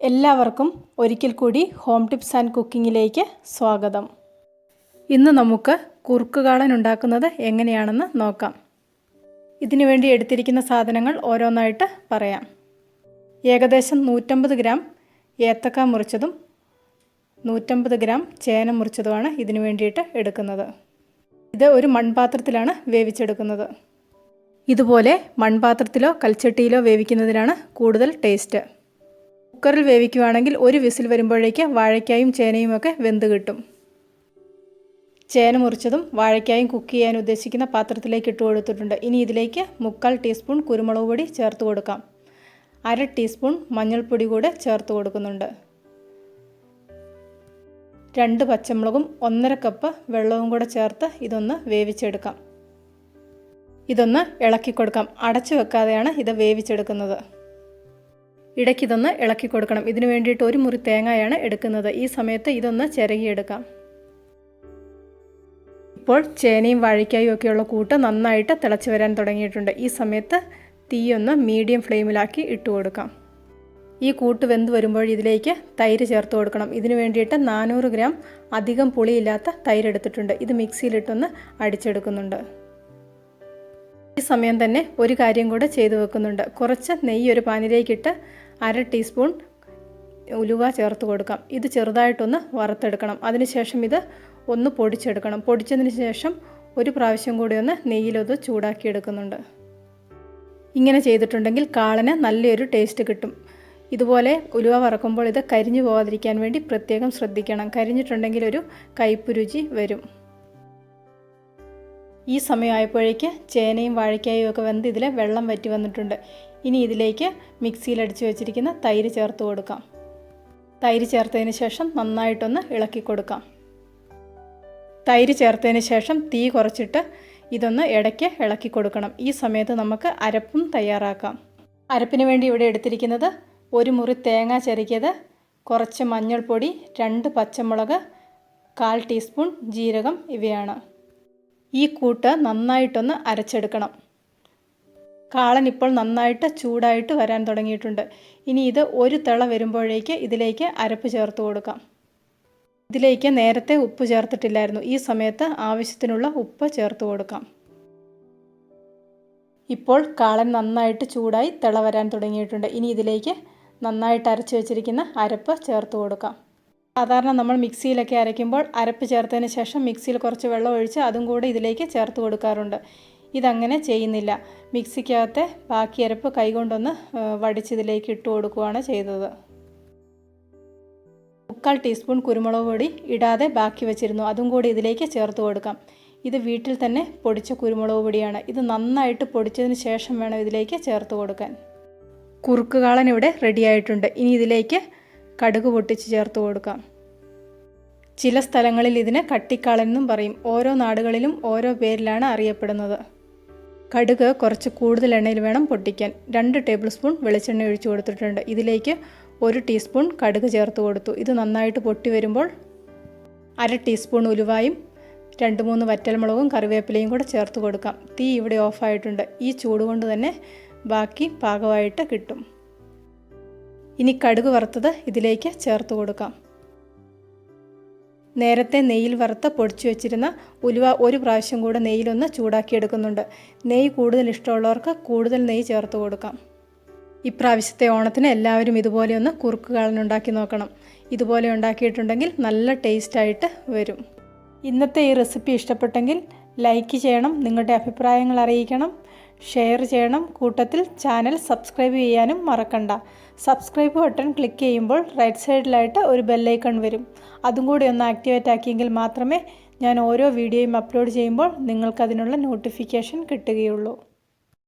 എല്ലാവർക്കും ഒരിക്കൽ കൂടി ഹോം ടിപ്സ് ആൻഡ് കുക്കിങ്ങിലേക്ക് സ്വാഗതം. ഇന്ന് നമുക്ക് കുറുക്കുകാളൻ ഉണ്ടാക്കുന്നത് എങ്ങനെയാണെന്ന് നോക്കാം. ഇതിനു വേണ്ടി എടുത്തിരിക്കുന്ന സാധനങ്ങൾ ഓരോന്നായിട്ട് പറയാം. ഏകദേശം 150 ഗ്രാം ഏത്തക്ക മുറിച്ചതും 150 ഗ്രാം ചേന മുറിച്ചതുമാണ് ഇതിനു വേണ്ടിയിട്ട് എടുക്കുന്നത്. ഇത് ഒരു മൺപാത്രത്തിലാണ് വേവിച്ചെടുക്കുന്നത്. ഇതുപോലെ മൺപാത്രത്തിലോ കൽച്ചട്ടിയിലോ വേവിക്കുന്നതിനാണ് കൂടുതൽ ടേസ്റ്റ്. കുക്കറിൽ വേവിക്കുകയാണെങ്കിൽ ഒരു വിസിൽ വരുമ്പോഴേക്ക് വാഴയ്ക്കായും ചേനയും ഒക്കെ വെന്ത് കിട്ടും. ചേന മുറിച്ചതും വാഴയ്ക്കായും കുക്ക് ചെയ്യാൻ ഉദ്ദേശിക്കുന്ന പാത്രത്തിലേക്ക് ഇട്ട് കൊടുത്തിട്ടുണ്ട്. ഇനി ഇതിലേക്ക് 1/4 ടീസ്പൂൺ കുരുമുളക് പൊടി ചേർത്ത് കൊടുക്കാം. 1/2 ടീസ്പൂൺ മഞ്ഞൾപ്പൊടി കൂടെ ചേർത്ത് കൊടുക്കുന്നുണ്ട്. 2 പച്ചമുളകും 1/2 കപ്പ് വെള്ളവും കൂടെ ചേർത്ത് ഇതൊന്ന് വേവിച്ചെടുക്കാം. ഇതൊന്ന് ഇളക്കി കൊടുക്കാം. അടച്ചു വെക്കാതെയാണ് ഇത് വേവിച്ചെടുക്കുന്നത്. ഇടയ്ക്കിതൊന്ന് ഇളക്കി കൊടുക്കണം. ഇതിനു വേണ്ടിയിട്ട് ഒരു മുറി തേങ്ങയാണ് എടുക്കുന്നത്. ഈ സമയത്ത് ഇതൊന്ന് ചിരകിയെടുക്കാം. ഇപ്പോൾ ചേനയും വാഴയ്ക്കായും ഒക്കെയുള്ള കൂട്ട് നന്നായിട്ട് തിളച്ച് വരാൻ തുടങ്ങിയിട്ടുണ്ട്. ഈ സമയത്ത് തീയൊന്ന് മീഡിയം ഫ്ലെയിമിലാക്കി ഇട്ട് കൊടുക്കാം. ഈ കൂട്ട് വെന്ത് വരുമ്പോൾ ഇതിലേക്ക് തൈര് ചേർത്ത് കൊടുക്കണം. ഇതിനു വേണ്ടിയിട്ട് 400 ഗ്രാം അധികം പുളിയില്ലാത്ത തൈര് എടുത്തിട്ടുണ്ട്. ഇത് മിക്സിയിലിട്ടൊന്ന് അടിച്ചെടുക്കുന്നുണ്ട്. ഈ സമയം തന്നെ ഒരു കാര്യം കൂടെ ചെയ്തു വെക്കുന്നുണ്ട്. കുറച്ച് നെയ്യ് ഒരു പാനിലേക്കിട്ട് 1/2 ടീസ്പൂൺ ഉലുവ ചേർത്ത് കൊടുക്കാം. ഇത് ചെറുതായിട്ടൊന്ന് വറുത്തെടുക്കണം. അതിനുശേഷം ഇത് ഒന്ന് പൊടിച്ചെടുക്കണം. പൊടിച്ചതിന് ശേഷം ഒരു പ്രാവശ്യം കൂടി ഒന്ന് നെയ്യിലൊന്ന് ചൂടാക്കിയെടുക്കുന്നുണ്ട്. ഇങ്ങനെ ചെയ്തിട്ടുണ്ടെങ്കിൽ കാളന് നല്ലൊരു ടേസ്റ്റ് കിട്ടും. ഇതുപോലെ ഉലുവ വറക്കുമ്പോൾ ഇത് കരിഞ്ഞു പോകാതിരിക്കാൻ വേണ്ടി പ്രത്യേകം ശ്രദ്ധിക്കണം. കരിഞ്ഞിട്ടുണ്ടെങ്കിൽ ഒരു കയ്പ്പ് രുചി വരും. ഈ സമയമായപ്പോഴേക്ക് ചേനയും വാഴയ്ക്കായും ഒക്കെ വെന്ത് ഇതിൽ വെള്ളം വറ്റി വന്നിട്ടുണ്ട്. ഇനി ഇതിലേക്ക് മിക്സിയിൽ അടിച്ചു വെച്ചിരിക്കുന്ന തൈര് ചേർത്ത് കൊടുക്കാം. തൈര് ചേർത്തതിന് ശേഷം നന്നായിട്ടൊന്ന് ഇളക്കി കൊടുക്കാം. തൈര് ചേർത്തതിന് ശേഷം തീ കുറച്ചിട്ട് ഇതൊന്ന് ഇടയ്ക്ക് ഇളക്കി കൊടുക്കണം. ഈ സമയത്ത് നമുക്ക് അരപ്പും തയ്യാറാക്കാം. അരപ്പിന് വേണ്ടി ഇവിടെ എടുത്തിരിക്കുന്നത് 1 മുറി തേങ്ങ ചിരകിയത്, കുറച്ച് മഞ്ഞൾപ്പൊടി, 2 പച്ചമുളക്, 1/4 ടീസ്പൂൺ ജീരകം ഇവയാണ്. ഈ കൂട്ട് നന്നായിട്ടൊന്ന് അരച്ചെടുക്കണം. കാളൻ ഇപ്പോൾ നന്നായിട്ട് ചൂടായിട്ട് വരാൻ തുടങ്ങിയിട്ടുണ്ട്. ഇനി ഇത് ഒരു തിള വരുമ്പോഴേക്ക് ഇതിലേക്ക് അരപ്പ് ചേർത്ത് കൊടുക്കാം. ഇതിലേക്ക് നേരത്തെ ഉപ്പ് ചേർത്തിട്ടില്ലായിരുന്നു. ഈ സമയത്ത് ആവശ്യത്തിനുള്ള ഉപ്പ് ചേർത്ത് കൊടുക്കാം. ഇപ്പോൾ കാളൻ നന്നായിട്ട് ചൂടായി തിള വരാൻ തുടങ്ങിയിട്ടുണ്ട്. ഇനി ഇതിലേക്ക് നന്നായിട്ട് അരച്ച് വെച്ചിരിക്കുന്ന അരപ്പ് ചേർത്ത് കൊടുക്കാം. സാധാരണ നമ്മൾ മിക്സിയിലൊക്കെ അരയ്ക്കുമ്പോൾ അരപ്പ് ചേർത്തതിന് ശേഷം മിക്സിയിൽ കുറച്ച് വെള്ളം ഒഴിച്ച് അതും കൂടെ ഇതിലേക്ക് ചേർത്ത് കൊടുക്കാറുണ്ട്. ഇതങ്ങനെ ചെയ്യുന്നില്ല. മിക്സിക്കകത്തെ ബാക്കി അരപ്പ് കൈകൊണ്ടൊന്ന് വടിച്ചിതിലേക്ക് ഇട്ട് കൊടുക്കുകയാണ് ചെയ്തത്. 1/4 ടീസ്പൂൺ കുരുമുളക് പൊടി ഇടാതെ ബാക്കി വെച്ചിരുന്നു. അതും കൂടി ഇതിലേക്ക് ചേർത്ത് കൊടുക്കാം. ഇത് വീട്ടിൽ തന്നെ പൊടിച്ച കുരുമുളക് പൊടിയാണ്. ഇത് നന്നായിട്ട് പൊടിച്ചതിന് ശേഷം വേണം ഇതിലേക്ക് ചേർത്ത് കൊടുക്കാൻ. കുറുക്കുകാളൻ ഇവിടെ റെഡിയായിട്ടുണ്ട്. ഇനി ഇതിലേക്ക് കടുക് പൊട്ടിച്ച് ചേർത്ത് കൊടുക്കാം. ചില സ്ഥലങ്ങളിൽ ഇതിന് കട്ടിക്കാളൻ എന്നും പറയും. ഓരോ നാടുകളിലും ഓരോ പേരിലാണ് അറിയപ്പെടുന്നത്. കടുക് കുറച്ച് കൂടുതൽ എണ്ണയിൽ വേണം പൊട്ടിക്കാൻ. 2 ടേബിൾ സ്പൂൺ വെളിച്ചെണ്ണ ഒഴിച്ചു കൊടുത്തിട്ടുണ്ട്. ഇതിലേക്ക് 1 ടീസ്പൂൺ കടുക് ചേർത്ത് കൊടുത്തു. ഇത് നന്നായിട്ട് പൊട്ടി വരുമ്പോൾ 1/2 ടീസ്പൂൺ ഉലുവായും 2-3 വറ്റൽമുളകും കറിവേപ്പിലയും കൂടെ ചേർത്ത് കൊടുക്കാം. തീ ഇവിടെ ഓഫായിട്ടുണ്ട്. ഈ ചൂട് കൊണ്ട് തന്നെ ബാക്കി പാകമായിട്ട് കിട്ടും. ഇനി കടുക് വറുത്തത് ഇതിലേക്ക് ചേർത്ത് കൊടുക്കാം. നേരത്തെ നെയ്യിൽ വറുത്ത് പൊടിച്ചു വെച്ചിരുന്ന ഉലുവ ഒരു പ്രാവശ്യം കൂടെ നെയ്യിലൊന്ന് ചൂടാക്കിയെടുക്കുന്നുണ്ട്. നെയ്യ് കൂടുതൽ ഇഷ്ടമുള്ളവർക്ക് കൂടുതൽ നെയ്യ് ചേർത്ത് കൊടുക്കാം. ഇപ്രാവശ്യത്തെ ഓണത്തിന് എല്ലാവരും ഇതുപോലെ ഒന്ന് കുറുക്കുകാളൻ ഉണ്ടാക്കി നോക്കണം. ഇതുപോലെ ഉണ്ടാക്കിയിട്ടുണ്ടെങ്കിൽ നല്ല ടേസ്റ്റായിട്ട് വരും. ഇന്നത്തെ ഈ റെസിപ്പി ഇഷ്ടപ്പെട്ടെങ്കിൽ ലൈക്ക് ചെയ്യണം, നിങ്ങളുടെ അഭിപ്രായങ്ങൾ അറിയിക്കണം, ഷെയർ ചെയ്യണം. കൂട്ടത്തിൽ ചാനൽ സബ്സ്ക്രൈബ് ചെയ്യാനും മറക്കണ്ട. സബ്സ്ക്രൈബ് ബട്ടൺ ക്ലിക്ക് ചെയ്യുമ്പോൾ റൈറ്റ് സൈഡിലായിട്ട് ഒരു ബെല്ലൈക്കൺ വരും. അതും കൂടി ഒന്ന് ആക്ടിവേറ്റ് ആക്കിയെങ്കിൽ മാത്രമേ ഞാൻ ഓരോ വീഡിയോയും അപ്ലോഡ് ചെയ്യുമ്പോൾ നിങ്ങൾക്കതിനുള്ള നോട്ടിഫിക്കേഷൻ കിട്ടുകയുള്ളൂ.